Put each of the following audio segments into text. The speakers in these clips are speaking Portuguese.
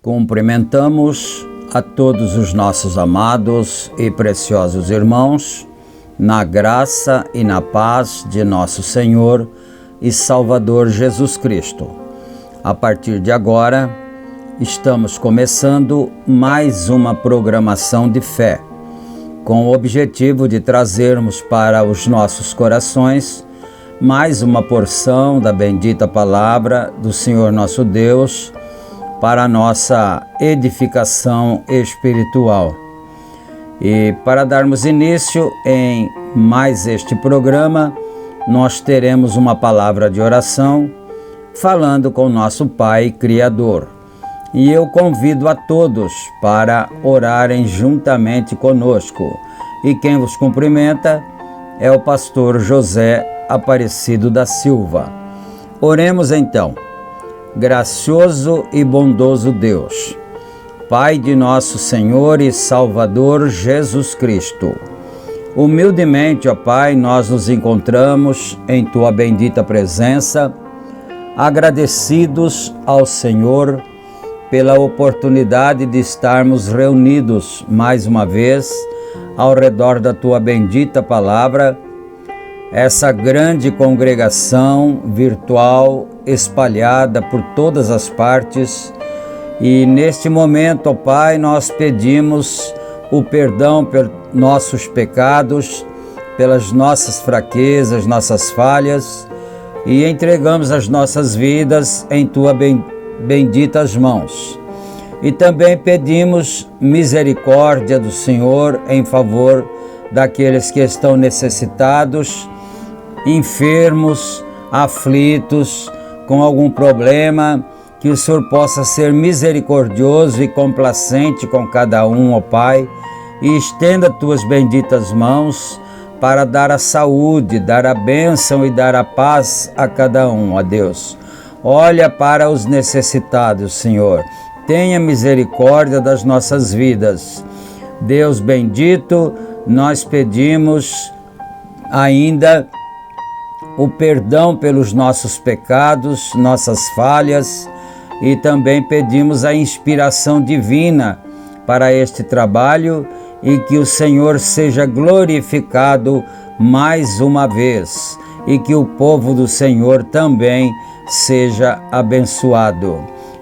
Cumprimentamos a todos os nossos amados e preciosos irmãos, na graça e na paz de nosso Senhor e Salvador Jesus Cristo. A partir de agora, estamos começando mais uma programação de fé, com o objetivo de trazermos para os nossos corações mais uma porção da bendita palavra do Senhor nosso Deus, para a nossa edificação espiritual. E para darmos início em mais este programa, nós teremos uma palavra de oração falando com nosso Pai Criador. E eu convido a todos para orarem juntamente conosco. E quem vos cumprimenta é o pastor José Aparecido da Silva. Oremos então. Gracioso e bondoso Deus, Pai de nosso Senhor e Salvador Jesus Cristo, humildemente, ó Pai, nós nos encontramos em Tua bendita presença, agradecidos ao Senhor pela oportunidade de estarmos reunidos mais uma vez ao redor da Tua bendita palavra, essa grande congregação virtual espalhada por todas as partes. E neste momento, ó Pai, nós pedimos o perdão pelos nossos pecados, pelas nossas fraquezas, nossas falhas, e entregamos as nossas vidas em Tua benditas mãos. E também pedimos misericórdia do Senhor em favor daqueles que estão necessitados, enfermos, aflitos, com algum problema, que o Senhor possa ser misericordioso e complacente com cada um, ó Pai, e estenda tuas benditas mãos para dar a saúde, dar a bênção e dar a paz a cada um, ó Deus. Olha para os necessitados, Senhor. Tenha misericórdia das nossas vidas. Deus bendito, nós pedimos ainda o perdão pelos nossos pecados, nossas falhas, e também pedimos a inspiração divina para este trabalho e que o Senhor seja glorificado mais uma vez e que o povo do Senhor também seja abençoado.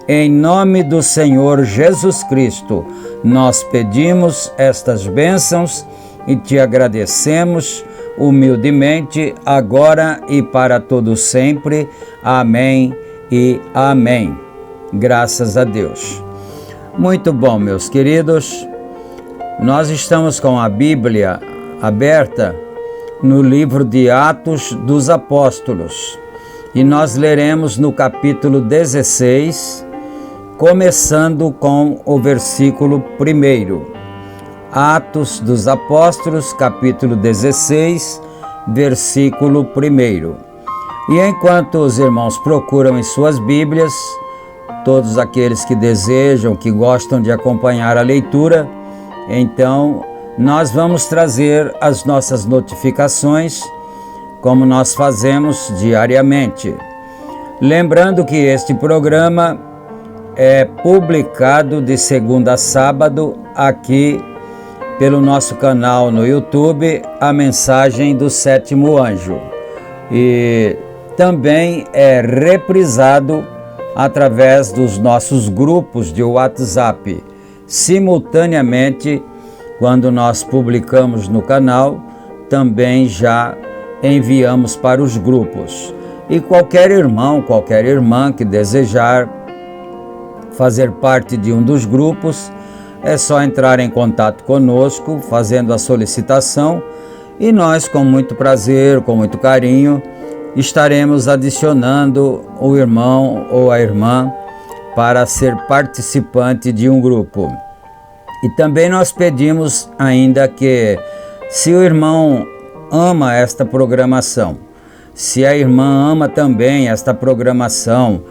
Em nome do Senhor Jesus Cristo, nós pedimos estas bênçãos e te agradecemos humildemente, agora e para todo sempre. Amém e amém. Graças a Deus. Muito bom, meus queridos. Nós estamos com a Bíblia aberta no livro de Atos dos Apóstolos e nós leremos no capítulo 16, começando com o versículo 1. Atos dos Apóstolos, capítulo 16, versículo 1. E enquanto os irmãos procuram em suas Bíblias, todos aqueles que desejam, que gostam de acompanhar a leitura, então nós vamos trazer as nossas notificações, como nós fazemos diariamente. Lembrando que este programa é publicado de segunda a sábado aqui pelo nosso canal no YouTube, A Mensagem do Sétimo Anjo. E também é reprisado através dos nossos grupos de WhatsApp. Simultaneamente, quando nós publicamos no canal, também já enviamos para os grupos. E qualquer irmão, qualquer irmã que desejar fazer parte de um dos grupos, é só entrar em contato conosco, fazendo a solicitação, e nós, com muito prazer, com muito carinho, estaremos adicionando o irmão ou a irmã para ser participante de um grupo. E também nós pedimos ainda que, se o irmão ama esta programação, se a irmã ama também esta programação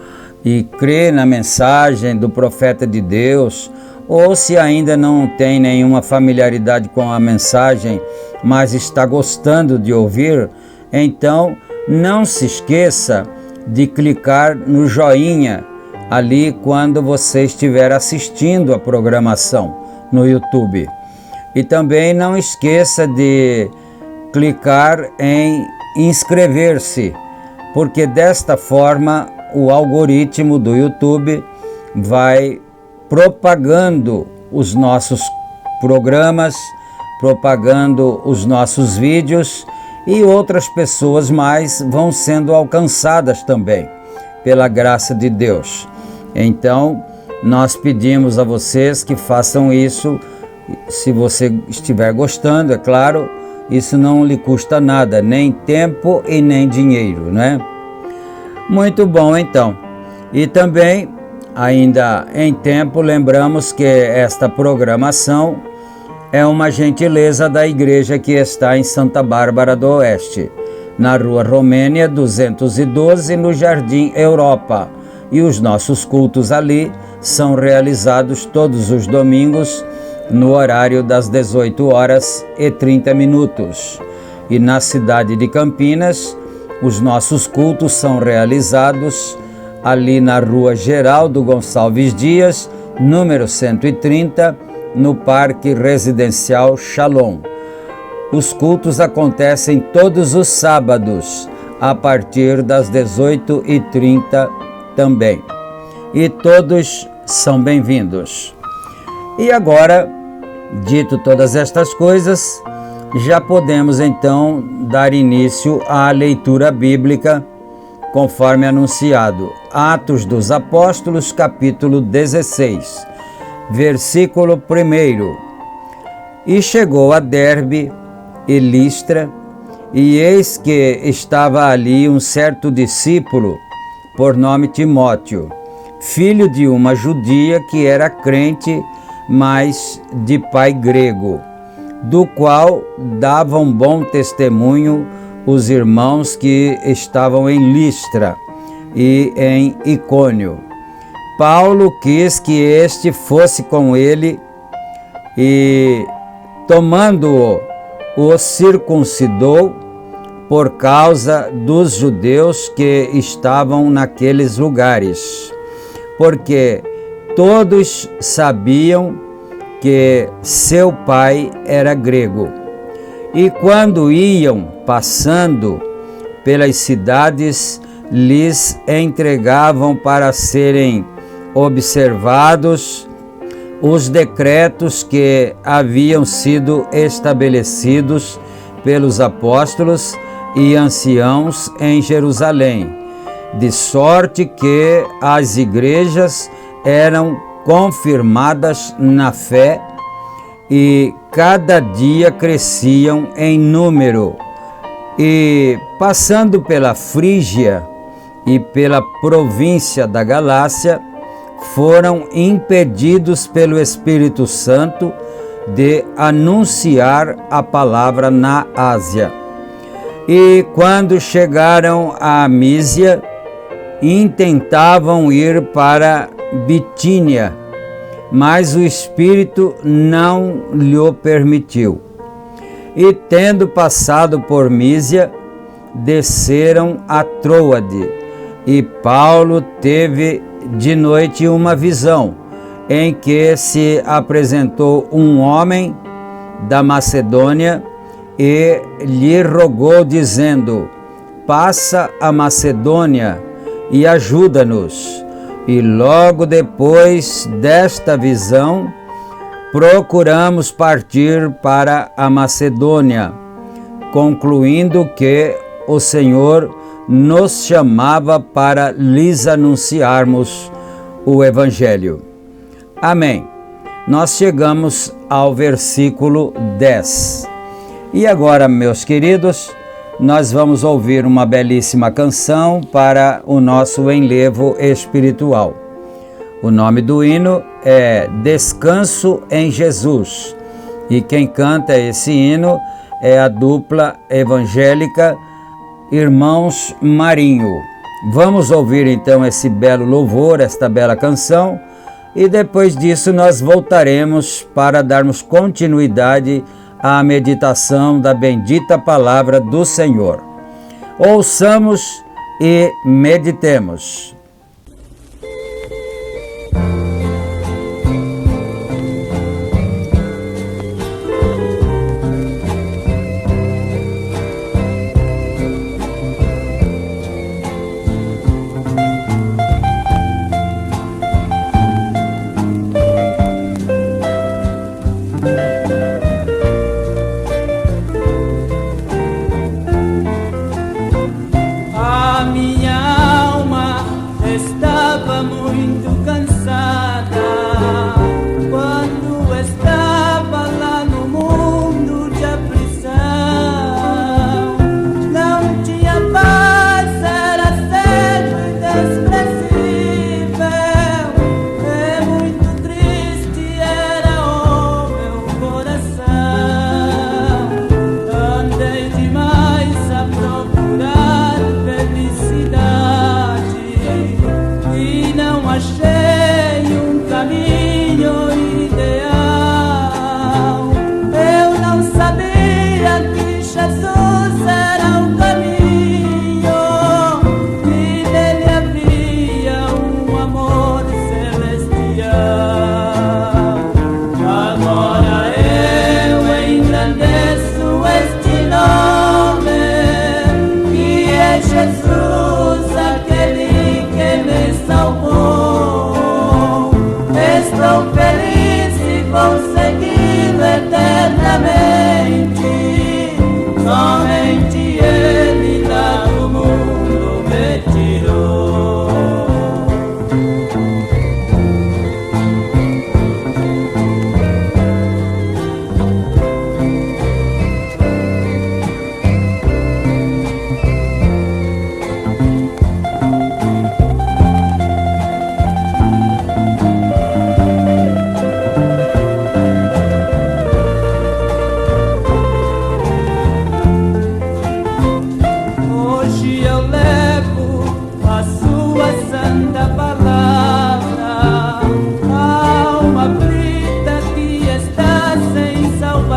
e crê na mensagem do profeta de Deus, ou se ainda não tem nenhuma familiaridade com a mensagem, mas está gostando de ouvir, então não se esqueça de clicar no joinha ali quando você estiver assistindo a programação no YouTube. E também não esqueça de clicar em inscrever-se, porque desta forma o algoritmo do YouTube vai propagando os nossos programas, propagando os nossos vídeos, e outras pessoas mais vão sendo alcançadas também, pela graça de Deus. Então, nós pedimos a vocês que façam isso, se você estiver gostando, é claro, isso não lhe custa nada, nem tempo e nem dinheiro, né? Muito bom, então. E também, ainda em tempo, lembramos que esta programação é uma gentileza da igreja que está em Santa Bárbara do Oeste, na Rua Romênia 212, no Jardim Europa. E os nossos cultos ali são realizados todos os domingos, no horário das 18h30. E na cidade de Campinas, os nossos cultos são realizados ali na Rua Geraldo Gonçalves Dias, número 130, no Parque Residencial Shalom. Os cultos acontecem todos os sábados, a partir das 18h30 também. E todos são bem-vindos. E agora, dito todas estas coisas, já podemos então dar início à leitura bíblica, conforme anunciado. Atos dos Apóstolos, capítulo 16. versículo 1. E chegou a Derbe e Listra, e eis que estava ali um certo discípulo, por nome Timóteo, filho de uma judia que era crente, mas de pai grego, do qual davam bom testemunho os irmãos que estavam em Listra e em Icônio. Paulo quis que este fosse com ele e, tomando-o, o circuncidou por causa dos judeus que estavam naqueles lugares, porque todos sabiam que seu pai era grego. E quando iam passando pelas cidades, lhes entregavam para serem observados os decretos que haviam sido estabelecidos pelos apóstolos e anciãos em Jerusalém, de sorte que as igrejas eram confirmadas na fé e cada dia cresciam em número. E passando pela Frígia e pela província da Galácia, foram impedidos pelo Espírito Santo de anunciar a palavra na Ásia. E quando chegaram à Mísia, intentavam ir para Bitínia, mas o Espírito não lhe permitiu. E tendo passado por Mísia, desceram a Troade, e Paulo teve de noite uma visão, em que se apresentou um homem da Macedônia e lhe rogou, dizendo: passa a Macedônia e ajuda-nos. E logo depois desta visão, procuramos partir para a Macedônia, concluindo que o Senhor nos chamava para lhes anunciarmos o Evangelho. Amém. Nós chegamos ao versículo 10. E agora, meus queridos, nós vamos ouvir uma belíssima canção para o nosso enlevo espiritual. O nome do hino é Descanso em Jesus. E quem canta esse hino é a dupla evangélica Irmãos Marinho. Vamos ouvir então esse belo louvor, esta bela canção, e depois disso nós voltaremos para darmos continuidade à meditação da bendita palavra do Senhor. Ouçamos e meditemos.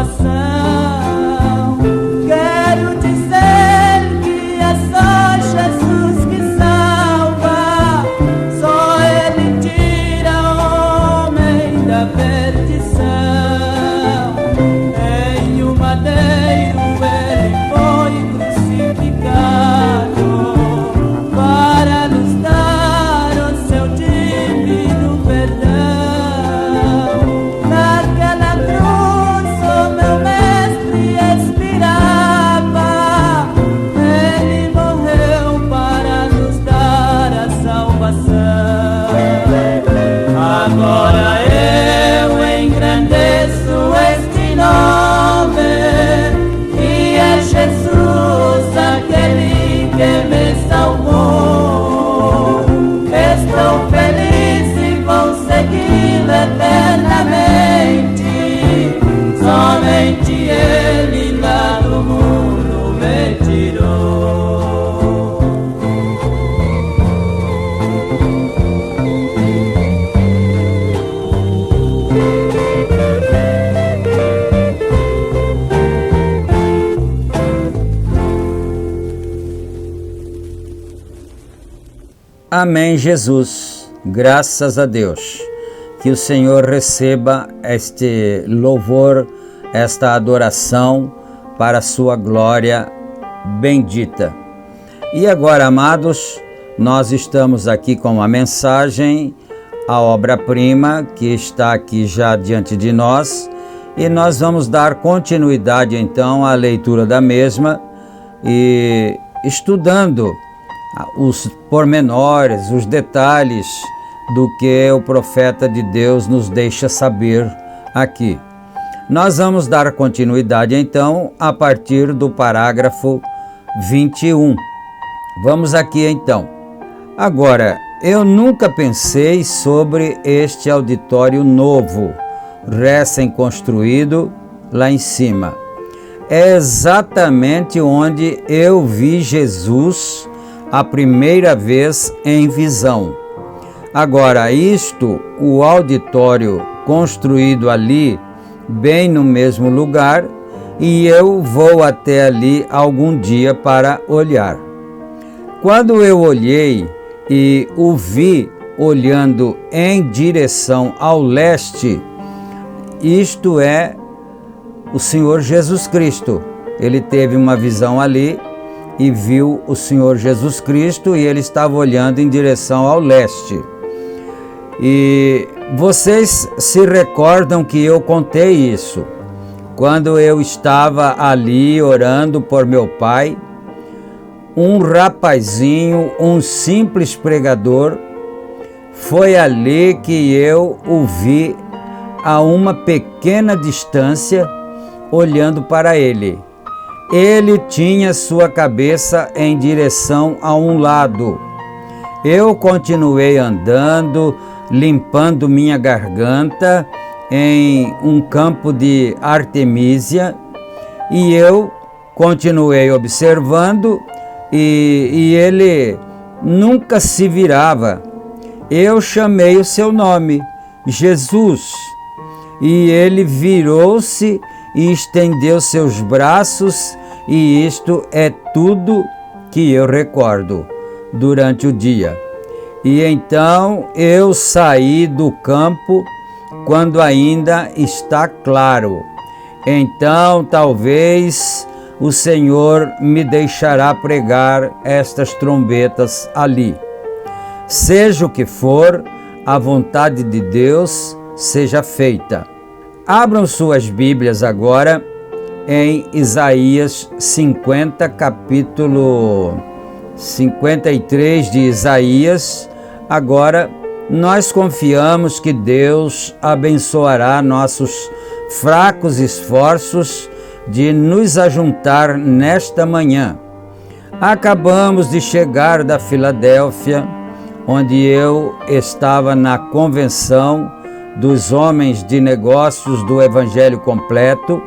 salvação. Quero dizer que é só Jesus que salva, só Ele tira o homem da perdição. Em um madeiro Ele foi crucificado para nos dar o seu divino perdão. Naquela cruz o meu mestre expirava, Ele morreu para nos dar a salvação. Agora eu engrandeço este nome, que é Jesus, aquele que me salvou. Estou feliz e vou segui-lo eternamente. Somente Ele lá do mundo me tirou. Amém, Jesus. Graças a Deus. Que o Senhor receba este louvor, esta adoração para a sua glória bendita. E agora, amados, nós estamos aqui com uma mensagem, a obra-prima que está aqui já diante de nós, e nós vamos dar continuidade então à leitura da mesma e estudando os pormenores, os detalhes do que o profeta de Deus nos deixa saber aqui. Nós vamos dar continuidade então a partir do parágrafo 21. Vamos aqui então. Agora, eu nunca pensei sobre este auditório novo, recém-construído lá em cima. É exatamente onde eu vi Jesus a primeira vez em visão. Agora, o auditório construído ali, bem no mesmo lugar, e eu vou até ali algum dia para olhar. Quando eu olhei e o vi olhando em direção ao leste, isto é o Senhor Jesus Cristo. Ele teve uma visão ali e viu o Senhor Jesus Cristo e ele estava olhando em direção ao leste. E vocês se recordam que eu contei isso? Quando eu estava ali orando por meu pai, um rapazinho, um simples pregador, foi ali que eu o vi a uma pequena distância, olhando para ele. Ele tinha sua cabeça em direção a um lado. Eu continuei andando, limpando minha garganta em um campo de artemísia, e eu continuei observando e ele nunca se virava. Eu chamei o seu nome, Jesus, e ele virou-se e estendeu seus braços, e isto é tudo que eu recordo durante o dia. E então eu saí do campo quando ainda está claro. Então talvez o Senhor me deixará pregar estas trombetas ali. Seja o que for, a vontade de Deus seja feita. Abram suas Bíblias agora em Isaías 50, capítulo 53 de Isaías. Agora, nós confiamos que Deus abençoará nossos fracos esforços de nos ajuntar nesta manhã. Acabamos de chegar da Filadélfia, onde eu estava na convenção dos homens de negócios do Evangelho Completo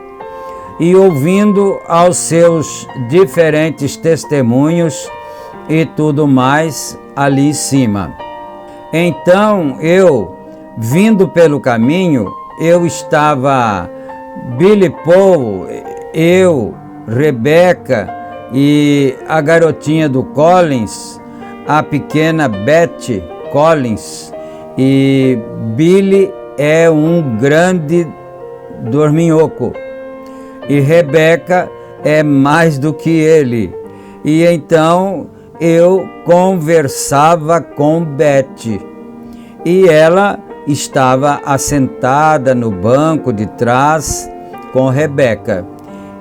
e ouvindo aos seus diferentes testemunhos e tudo mais ali em cima. Então eu, vindo pelo caminho, eu estava Billy Paul, eu, Rebeca e a garotinha do Collins, a pequena Betty Collins, e Billy é um grande dorminhoco e Rebeca é mais do que ele. E então eu conversava com Betty e ela estava assentada no banco de trás com Rebeca.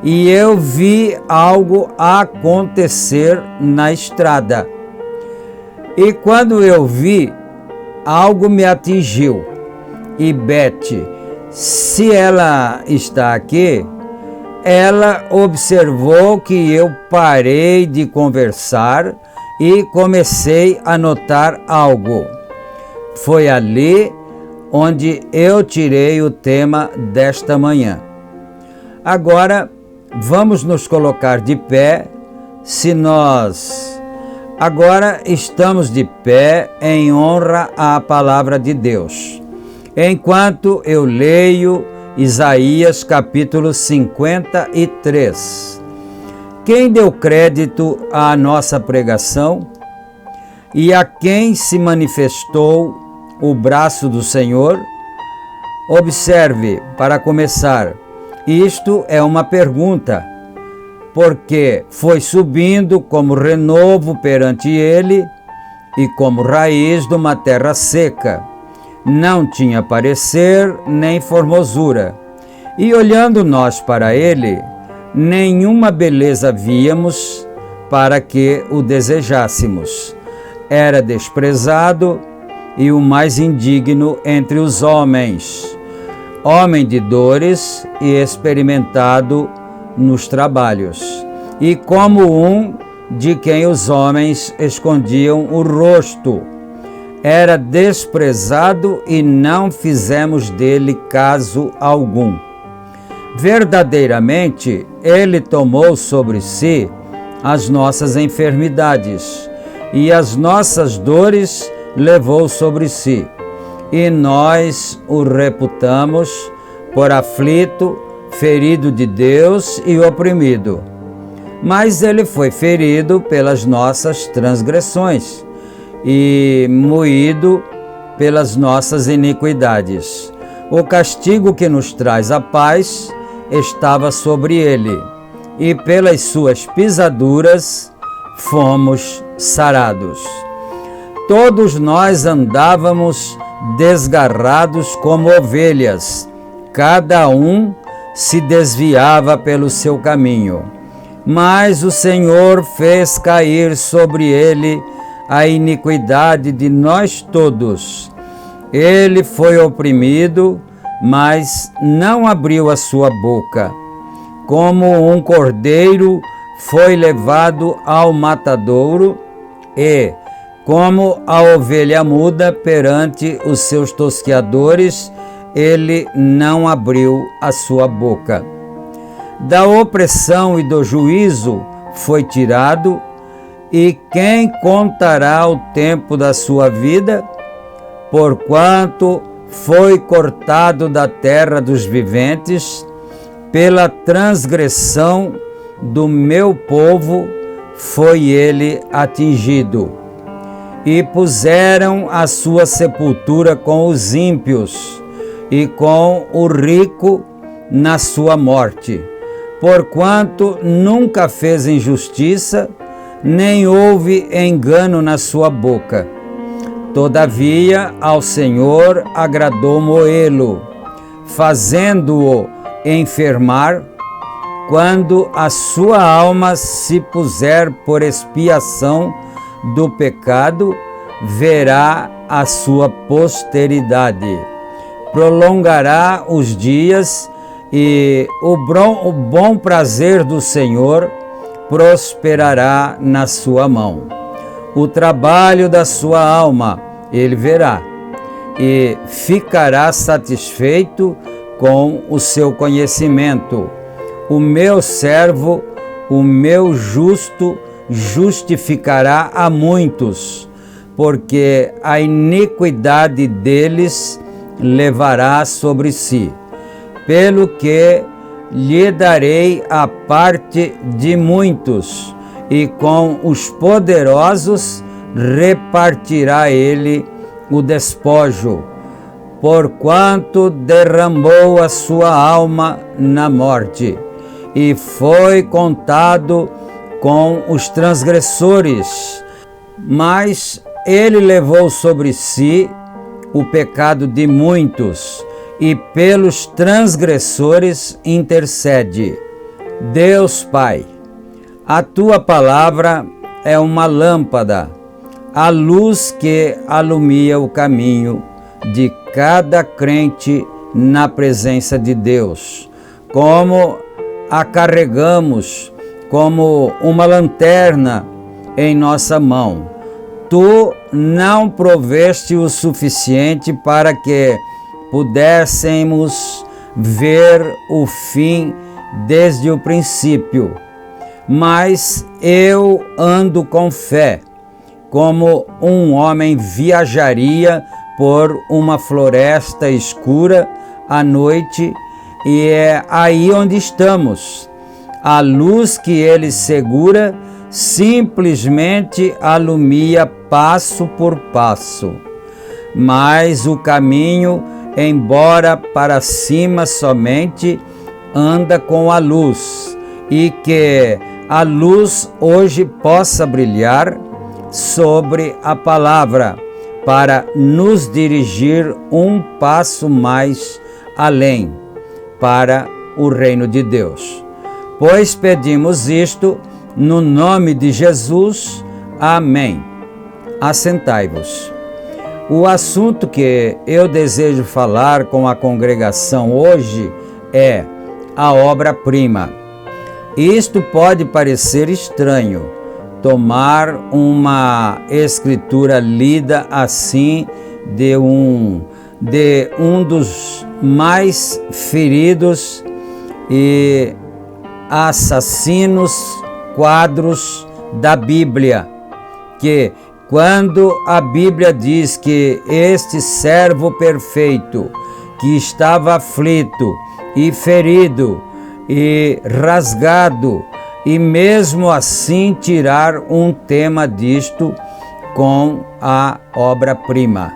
E eu vi algo acontecer na estrada. E quando eu vi, algo me atingiu. E Betty, se ela está aqui, ela observou que eu parei de conversar e comecei a notar algo. Foi ali onde eu tirei o tema desta manhã. Agora, vamos nos colocar de pé. Se nós agora estamos de pé em honra à palavra de Deus, enquanto eu leio Isaías capítulo 53. Quem deu crédito à nossa pregação e a quem se manifestou o braço do Senhor? Observe, para começar, isto é uma pergunta, porque foi subindo como renovo perante ele e como raiz de uma terra seca. Não tinha parecer nem formosura. E olhando nós para ele, nenhuma beleza víamos para que o desejássemos. Era desprezado e o mais indigno entre os homens, homem de dores e experimentado nos trabalhos, e como um de quem os homens escondiam o rosto. Era desprezado e não fizemos dele caso algum. Verdadeiramente, ele tomou sobre si as nossas enfermidades e as nossas dores levou sobre si. E nós o reputamos por aflito, ferido de Deus e oprimido. Mas ele foi ferido pelas nossas transgressões e moído pelas nossas iniquidades. O castigo que nos traz a paz estava sobre ele, e pelas suas pisaduras fomos sarados. Todos nós andávamos desgarrados como ovelhas, cada um se desviava pelo seu caminho. Mas o Senhor fez cair sobre ele a iniquidade de nós todos. Ele foi oprimido, mas não abriu a sua boca. Como um cordeiro foi levado ao matadouro, e, como a ovelha muda perante os seus tosqueadores, ele não abriu a sua boca. Da opressão e do juízo foi tirado, e quem contará o tempo da sua vida? Porquanto foi cortado da terra dos viventes, pela transgressão do meu povo foi ele atingido. E puseram a sua sepultura com os ímpios, e com o rico na sua morte, porquanto nunca fez injustiça, nem houve engano na sua boca. Todavia ao Senhor agradou moê-lo, fazendo-o enfermar. Quando a sua alma se puser por expiação do pecado, verá a sua posteridade. Prolongará os dias, e o bom prazer do Senhor prosperará na sua mão. O trabalho da sua alma ele verá, e ficará satisfeito com o seu conhecimento. O meu servo, o meu justo, justificará a muitos, porque a iniquidade deles levará sobre si. pelo que lhe darei a parte de muitos, e com os poderosos repartirá ele o despojo, porquanto derramou a sua alma na morte, e foi contado com os transgressores. Mas ele levou sobre si o pecado de muitos, e pelos transgressores intercede. Deus Pai, a tua palavra é uma lâmpada, a luz que alumia o caminho de cada crente na presença de Deus. Como a carregamos como uma lanterna em nossa mão, tu não proveste o suficiente para que pudéssemos ver o fim desde o princípio. Mas eu ando com fé, como um homem viajaria por uma floresta escura à noite, e é aí onde estamos. A luz que ele segura simplesmente alumia passo por passo. Mas o caminho, embora para cima somente, anda com a luz, e que a luz hoje possa brilhar sobre a palavra, para nos dirigir um passo mais além, para o reino de Deus. Pois pedimos isto no nome de Jesus. Amém. Assentai-vos. O assunto que eu desejo falar com a congregação hoje é a obra-prima. Isto pode parecer estranho, tomar uma escritura lida assim de um dos mais feridos e assassinos quadros da Bíblia, que quando a Bíblia diz que este servo perfeito, que estava aflito e ferido e rasgado, e mesmo assim tirar um tema disto com a obra-prima.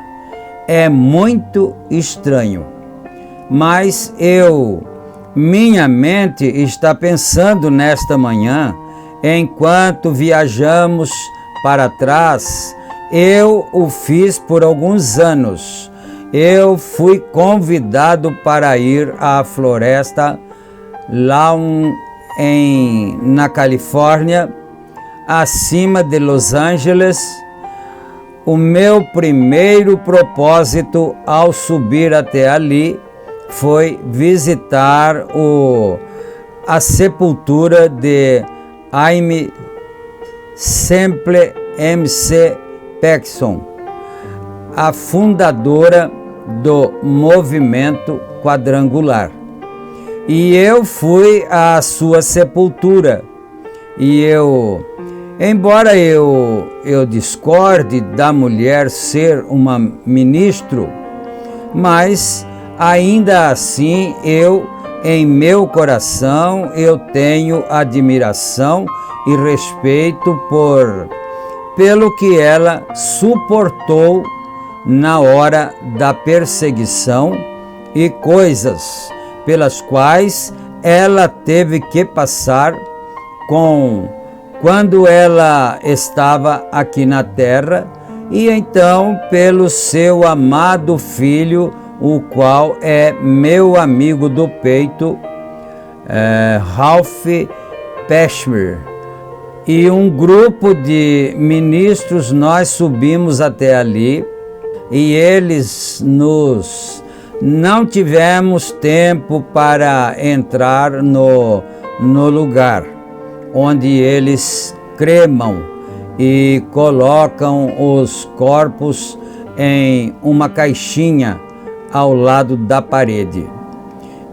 É muito estranho, mas minha mente está pensando nesta manhã, enquanto viajamos para trás. Eu o fiz por alguns anos. Eu fui convidado para ir à floresta lá na Califórnia, acima de Los Angeles. O meu primeiro propósito ao subir até ali foi visitar a sepultura de Aimee Semple MC Paxson, a fundadora do movimento quadrangular. E eu fui à sua sepultura, e embora eu discorde da mulher ser uma ministro, mas ainda assim em meu coração, eu tenho admiração e respeito pelo que ela suportou na hora da perseguição e coisas pelas quais ela teve que passar quando ela estava aqui na terra, e então pelo seu amado filho, o qual é meu amigo do peito, Ralph Peshmer. E um grupo de ministros, nós subimos até ali, e não tivemos tempo para entrar no lugar onde eles cremam e colocam os corpos em uma caixinha ao lado da parede.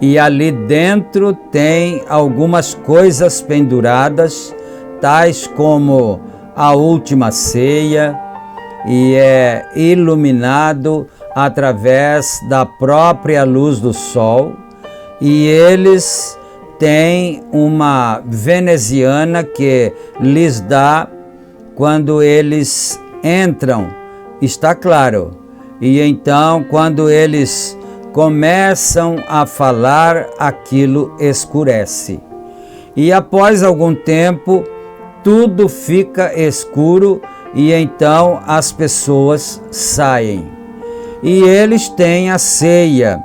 E ali dentro tem algumas coisas penduradas, tais como a última ceia, e é iluminado através da própria luz do sol, e eles têm uma veneziana que lhes dá quando eles entram, está claro. E então, quando eles começam a falar, aquilo escurece. E após algum tempo, tudo fica escuro e então as pessoas saem. E eles têm a ceia.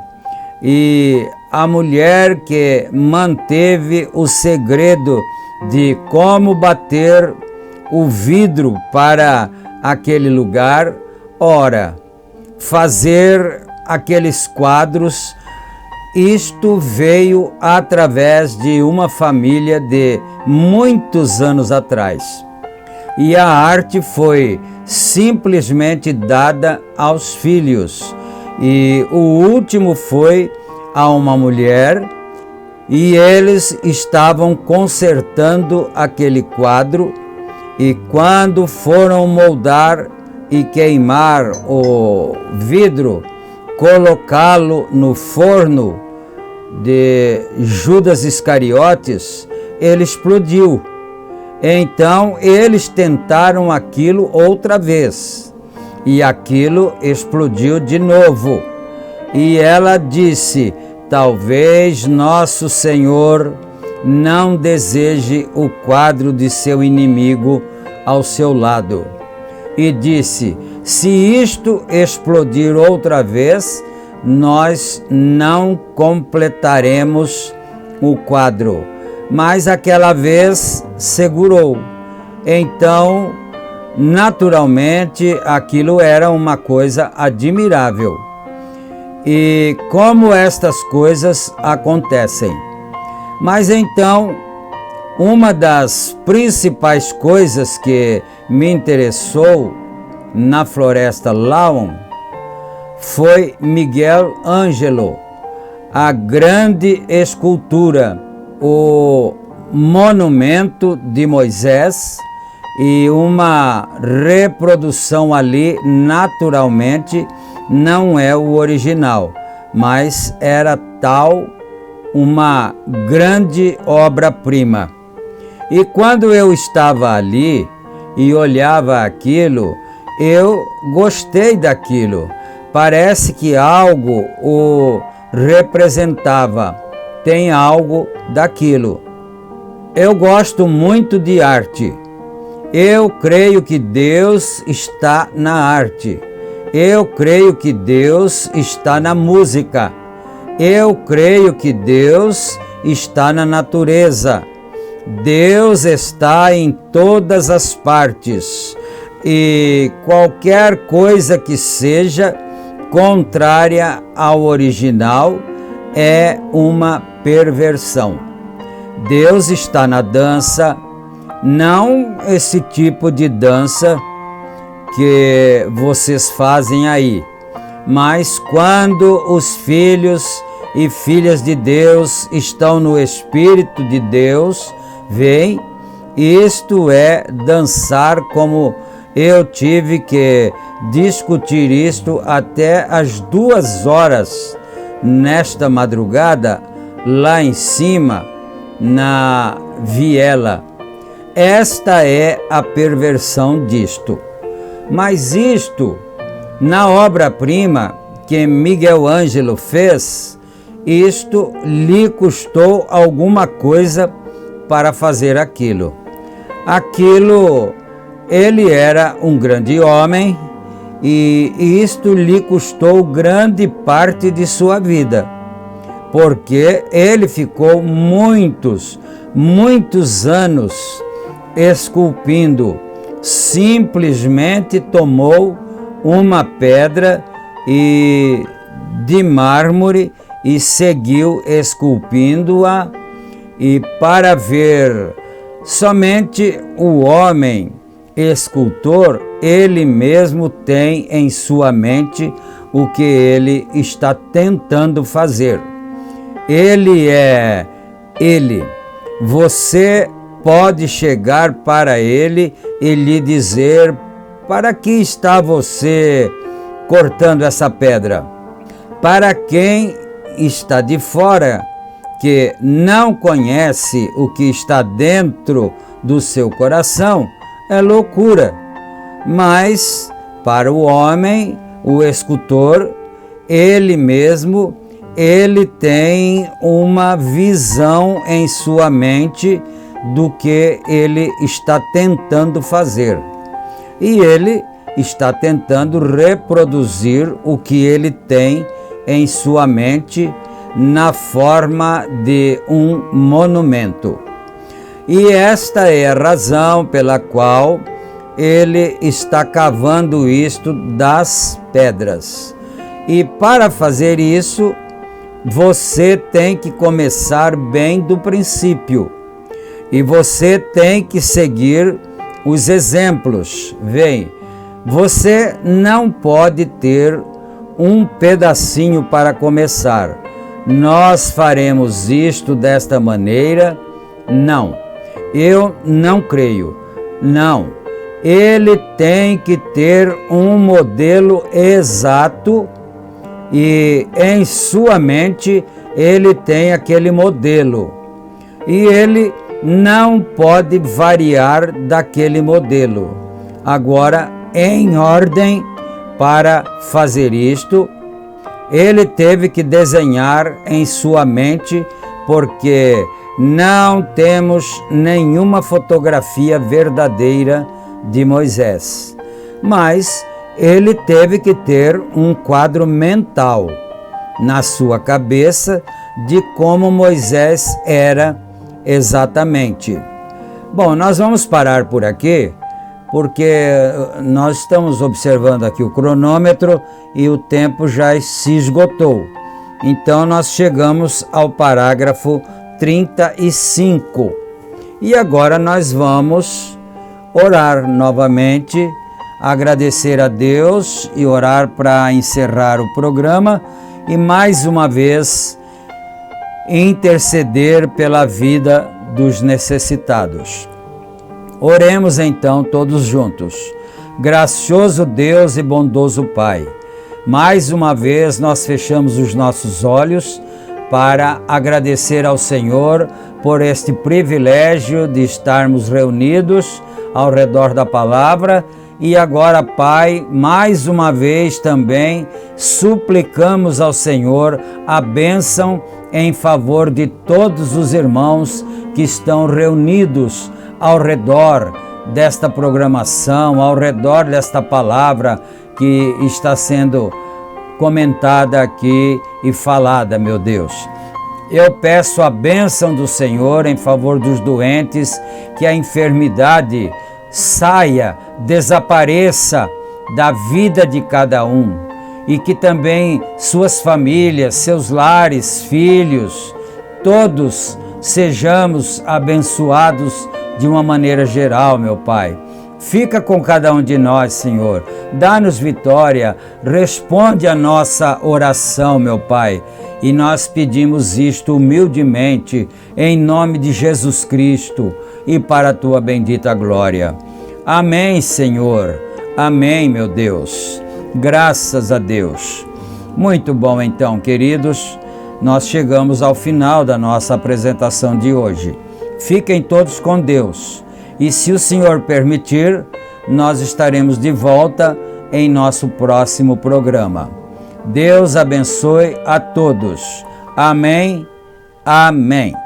E a mulher que manteve o segredo de como bater o vidro para aquele lugar, ora, fazer aqueles quadros, isto veio através de uma família de muitos anos atrás. E a arte foi simplesmente dada aos filhos. E o último foi a uma mulher, e eles estavam consertando aquele quadro, e quando foram moldar e queimar o vidro, colocá-lo no forno de Judas Iscariotes, ele explodiu. Então eles tentaram aquilo outra vez, e aquilo explodiu de novo. E ela disse: talvez nosso Senhor não deseje o quadro de seu inimigo ao seu lado. E disse: se isto explodir outra vez, nós não completaremos o quadro. Mas aquela vez segurou. Então, naturalmente, aquilo era uma coisa admirável. E como estas coisas acontecem. Mas então, uma das principais coisas que me interessou na Floresta Laon foi Miguel Ângelo, a grande escultura, o monumento de Moisés, e uma reprodução ali, naturalmente, não é o original, mas era tal uma grande obra-prima. E quando eu estava ali e olhava aquilo, eu gostei daquilo. Parece que algo o representava, tem algo daquilo. Eu gosto muito de arte. Eu creio que Deus está na arte. Eu creio que Deus está na música. Eu creio que Deus está na natureza. Deus está em todas as partes. E qualquer coisa que seja contrária ao original é uma perversão. Deus está na dança, não esse tipo de dança que vocês fazem aí, mas quando os filhos e filhas de Deus estão no Espírito de Deus, vem, isto é dançar, como eu tive que discutir isto até as 2 horas nesta madrugada, lá em cima, na viela. Esta é a perversão disto. Mas isto, na obra-prima que Miguel Ângelo fez, isto lhe custou alguma coisa para fazer aquilo. Aquilo, ele era um grande homem, e isto lhe custou grande parte de sua vida, porque ele ficou muitos anos esculpindo. Simplesmente tomou uma pedra de mármore e seguiu esculpindo-a, e para ver somente o homem escultor, ele mesmo tem em sua mente o que ele está tentando fazer. Ele é ele. Você pode chegar para ele e lhe dizer: para que está você cortando essa pedra? Para quem está de fora, porque não conhece o que está dentro do seu coração, é loucura. Mas para o homem, o escultor, ele mesmo, ele tem uma visão em sua mente do que ele está tentando fazer. E ele está tentando reproduzir o que ele tem em sua mente na forma de um monumento. E esta é a razão pela qual ele está cavando isto das pedras. E para fazer isso, você tem que começar bem do princípio. E você tem que seguir os exemplos. Vem, você não pode ter um pedacinho para começar. Nós faremos isto desta maneira. Não, eu não creio. Não, ele tem que ter um modelo exato e em sua mente ele tem aquele modelo. E ele não pode variar daquele modelo. Agora, em ordem para fazer isto, ele teve que desenhar em sua mente, porque não temos nenhuma fotografia verdadeira de Moisés. Mas ele teve que ter um quadro mental na sua cabeça de como Moisés era exatamente. Bom, nós vamos parar por aqui, porque nós estamos observando aqui o cronômetro e o tempo já se esgotou. Então nós chegamos ao parágrafo 35. E agora nós vamos orar novamente, agradecer a Deus e orar para encerrar o programa e mais uma vez interceder pela vida dos necessitados. Oremos então todos juntos. Gracioso Deus e bondoso Pai, mais uma vez nós fechamos os nossos olhos para agradecer ao Senhor por este privilégio de estarmos reunidos ao redor da palavra. E agora, Pai, mais uma vez também suplicamos ao Senhor a bênção em favor de todos os irmãos que estão reunidos ao redor desta programação, ao redor desta palavra que está sendo comentada aqui e falada, meu Deus. Eu peço a bênção do Senhor em favor dos doentes, que a enfermidade saia, desapareça da vida de cada um e que também suas famílias, seus lares, filhos, todos sejamos abençoados de uma maneira geral, meu Pai. Fica com cada um de nós, Senhor. Dá-nos vitória, responde a nossa oração, meu Pai. E nós pedimos isto humildemente, em nome de Jesus Cristo e para a Tua bendita glória. Amém, Senhor. Amém, meu Deus. Graças a Deus. Muito bom, então, queridos. Nós chegamos ao final da nossa apresentação de hoje. Fiquem todos com Deus. E se o Senhor permitir, nós estaremos de volta em nosso próximo programa. Deus abençoe a todos. Amém. Amém.